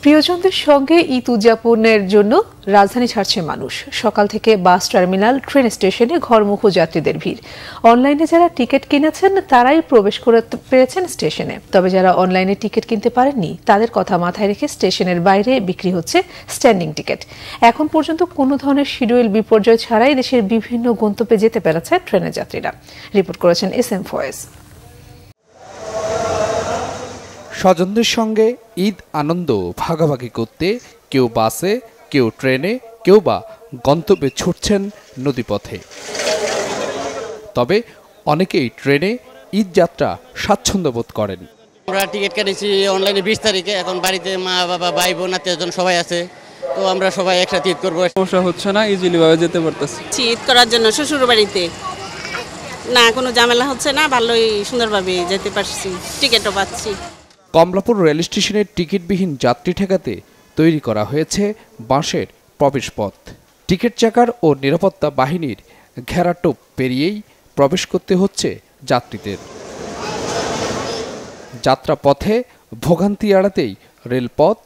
প্রিয়জনদের সঙ্গে ঈদ উদযাপনের জন্য রাজধানী ছাড়ছে মানুষ। সকাল থেকে বাস টার্মিনাল, ট্রেন স্টেশনে ঘরমুখো যাত্রীদের ভিড়। অনলাইনে যারা টিকিট কিনেছেন তারাই প্রবেশ করতে পেরেছেন স্টেশনে। তবে যারা অনলাইনে টিকিট কিনতে পারেননি তাদের কথা মাথায় রেখে স্টেশনের বাইরে বিক্রি হচ্ছে স্ট্যান্ডিং টিকিট। এখন পর্যন্ত কোনো ধরনের শিডিউল বিপর্যয় ছাড়াই দেশের বিভিন্ন গন্তব্যে যেতে পেরেছে ট্রেনের যাত্রীরা। রিপোর্ট করেছেন SM ফয়েজ। স্বজনদের সঙ্গে ঈদ আনন্দ ভাগাভাগি করতে কেউ বাসে, কেউ ট্রেনে, কেউ বা গন্তব্যে ছুটছেন নদীপথে। তবে অনেকেই ট্রেনে ঈদ যাত্রা স্বাচ্ছন্দ্য বোধ করেন। আমরা টিকিট কেটেছি অনলাইনে 20 তারিখে। এখন বাড়িতে মা বাবা ভাই বোন আত্মীয়স্বজন সবাই আছে, তো আমরা সবাই একসাথে ঈদ করবো। সমস্যা হচ্ছে না, ইজিলি ভাবে যেতে পারতেছি। ঈদ করার জন্য শ্বশুর বাড়িতে না কোনো ঝামেলা হচ্ছে না, ভালোই সুন্দরভাবে যেতে পারছি, টিকিটও পাচ্ছি। কমলাপুর রেল স্টেশনের টিকিটবিহীন যাত্রী ঠেকাতে তৈরি করা হয়েছে বাঁশের প্রবেশপথ। টিকিট চেকার ও নিরাপত্তা বাহিনীর ঘেরাটোপ পেরিয়েই প্রবেশ করতে হচ্ছে যাত্রীদের। যাত্রাপথে ভোগান্তি এড়াতেই রেলপথ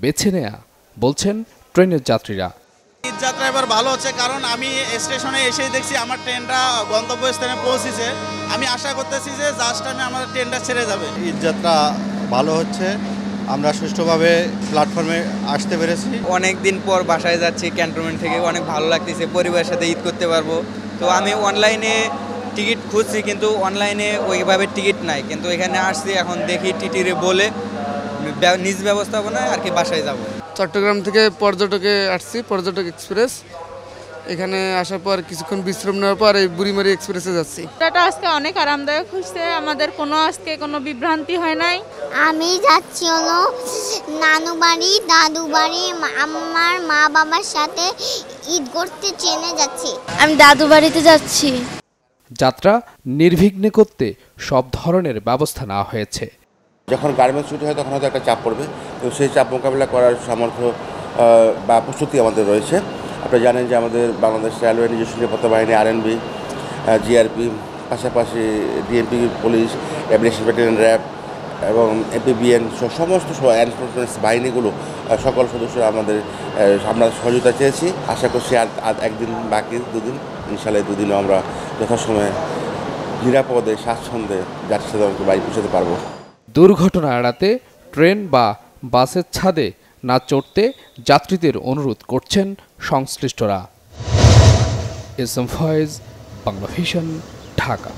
বেছে নেয়া বলছেন ট্রেনের যাত্রীরা। ঈদ যাত্রা এবার ভালো হচ্ছে, কারণ আমি স্টেশনে এসেই দেখছি আমার ট্রেনটা গন্তব্যস্থানে পৌঁছেছে। আমি আশা করতেছি যে জাস্ট টাইমে আমাদের ট্রেনটা ছেড়ে যাবে। ঈদ যাত্রা ভালো হচ্ছে, আমরা সুষ্ঠুভাবে প্ল্যাটফর্মে আসতে পেরেছি। অনেক দিন পর বাসায় যাচ্ছি ক্যান্টনমেন্ট থেকে, অনেক ভালো লাগতেছে, পরিবারের সাথে ঈদ করতে পারবো। তো আমি অনলাইনে টিকিট খুঁজছি, কিন্তু অনলাইনে ওইভাবে টিকিট নাই, কিন্তু এখানে আসছি, এখন দেখি টিটিরে বলে নিজ ব্যবস্থাপনায় আর কি বাসায় যাব। চট্টগ্রাম থেকে পর্যটকে আসছি, পর্যটক এক্সপ্রেস। এখানে আসার পর কিছুক্ষণ বিশ্রাম নেওয়ার পর এই বুড়িমারি এক্সপ্রেসে যাচ্ছি। এটা আজকে অনেক আরামদায়ক হচ্ছে, আমাদের আজকে কোনো বিভ্রান্তি হয় নাই। আমি যাচ্ছি হলো নানু বাড়ি, দাদু বাড়ি, আমার মা বাবার সাথে ঈদ করতে ট্রেনে যাচ্ছি। আমি দাদু বাড়িতে যাচ্ছি। যাত্রা নির্বিঘ্নে করতে সব ধরনের ব্যবস্থা নেওয়া হয়েছে। যখন গার্মেন্টস ছুটি হয় তখন হয়তো একটা চাপ পড়বে, তো সেই চাপ মোকাবিলা করার সামর্থ্য বা প্রস্তুতি আমাদের রয়েছে। আপনারা জানেন যে আমাদের বাংলাদেশ রেলওয়ে নিজস্ব নিরাপত্তা বাহিনী, RNB, GRP, পাশাপাশি DMP, police, aviation battalion, RAB এবং APBN সমস্ত এনফোর্সমেন্ট বাহিনীগুলো সকল সদস্যরা আমরা সহযোগিতা চেয়েছি। আশা করছি আর একদিন বাকি, দুদিন, ইনশাআল্লাহ দুদিনও আমরা যথাসময়ে নিরাপদে স্বাচ্ছন্দ্যে যাত্রী সাধারণকে বাড়ি পৌঁছাতে পারবো। দুর্ঘটনা এড়াতে ট্রেন বা বাসের ছাদে না চড়তে যাত্রীদের অনুরোধ করছেন সংশ্লিষ্টরা। SM Foyez, Bangla Vision, Dhaka.